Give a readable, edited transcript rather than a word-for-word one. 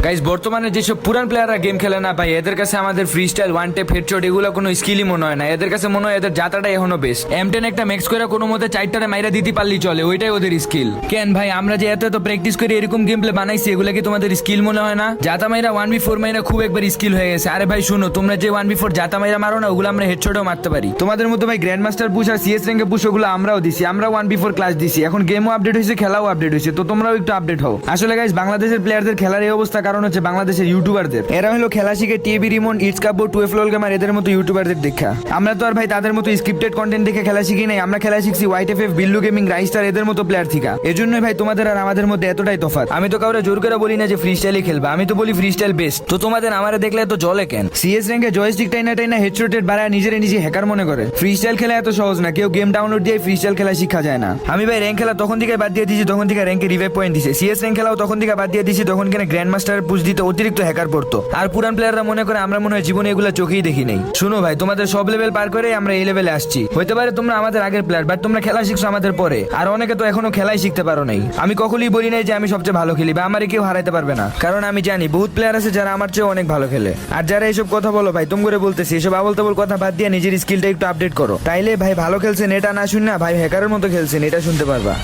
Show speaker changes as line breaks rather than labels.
Guys বর্তমানে যেসব পুরান প্লেয়াররা গেম খেলে না ভাই, এদের কাছে আমাদের free style one tap headshot এগুলো কোনো স্কিলই মনে হয় না। এদের কাছে মনে হয় এদের যাত্রাটা এখনো বেস্ট। M10 একটা ম্যাক্স করে কোনো মতে 4টারে মাইরা দিতে পারলেই চলে, ওইটাই ওদের স্কিল। কেন ভাই আমরা যে এত প্র্যাকটিস করে এরকম গেম প্লে বানাইছি, এগুলা কি তোমাদের স্কিল মনে হয় না? জাতা মাইরা 1v4 মাইরা খুব একবার স্কিল হয়ে গেছে। আরে ভাই শুনো, তোমরা যে 1v4 জাতা মাইরা মারো না, ওগুলো আমরা হেডশটও মারতে পারি। তোমাদের মতো ভাই গ্র্যান্ড মাস্টার পুশ আর CS র্যাঙ্কে পুশ ওগুলো আমরাও দিছি, আমরা 1v4 ক্লাস দিছি। এখন গেমও আপডেট হয়েছে, খেলাও আপডেট হয়েছে, তো তোমরাও একটু আপডেট হও। আসলে গাইস বাংলাদেশের প্লেয়ারদের খেলার এই অবস্থা কারণ হচ্ছে বাংলাদেশের ইউটিউবারদের। এরা হলো খেলা শিখে টিভি রিমন, ইটস কাব্য, 12 লল গেমার এদের মতো ইউটিউবারদের দেখা। আমরা তো আর ভাই তাদের মতো স্ক্রিপ্টেড কন্টেন্ট দেখে খেলা শিখি নাই, আমরা খেলা শিখছি YTFF, বিল্লু গেমিং, রাইস্টার এদের মতো প্লেয়ার থেকে। এজন্যই ভাই তোমাদের আর আমাদের মধ্যে এতটাই তফাৎ। আমি তো কাউরে জোর করে বলি না যে ফ্রি স্টাইলই খেলবা, আমি তো বলি ফ্রি স্টাইল বেস্ট। তো তোমাদের আমারে দেখলে তো জলে কেন? CS র্যাঙ্কে জয়স্টিক টাইনা টাইনা হেডশটেড বাড়ায় নিজে হ্যাকার মনে করে। ফ্রি স্টাইল খেলা এত সহজ না, কেউ গেম ডাউনলোড দিয়ে ফ্রি স্টাইল খেলা শিখা যায় না। আমি ভাই র্যাঙ্ক খেলা তখন থেকে বাদ দিয়ে দিয়েছি তখন থেকে র্যাঙ্কে রিভাইভ পয়েন্ট দিছে। CS র্যাঙ্ক খেলাও তখন থেকে বাদ দিয়ে দিয়েছি তখন কেন গ্র্যান্ড মাস্টার পুশ দিতে অতিরিক্ত হ্যাকার পড়তো। আর পুরান প্লেয়াররা মনে করে আমরা মনে হয় জীবনে এগুলো চোখেই দেখি নাই। শুনো ভাই, তোমাদের সব লেভেল পার করে আমরা এই লেভেলে আসছি। হইতে পারে তোমরা আমাদের আগের প্লেয়ার, বাট তোমরা খেলা শিখছো আমাদের পরে, আর অনেকে তো এখনো খেলাই শিখতে পারো নাই। আমি কখনোই বলি নাই যে আমি সবচেয়ে ভালো খেলি বা আমারে কেউ হারাইতে পারবে না, কারণ আমি জানি বহুত প্লেয়ার আছে যারা আমার চেয়ে অনেক ভালো খেলে। আর যারা এইসব কথা বলো ভাই, তুমি করে বলতেছি, এসব আবল তাবল কথা বাদ দিয়ে নিজের স্কিলটা একটু আপডেট করো, তাইলে ভাই ভালো খেলছেন এটা না শুন না ভাই হ্যাকারের মতো খেলছেন এটা শুনতে পারবা।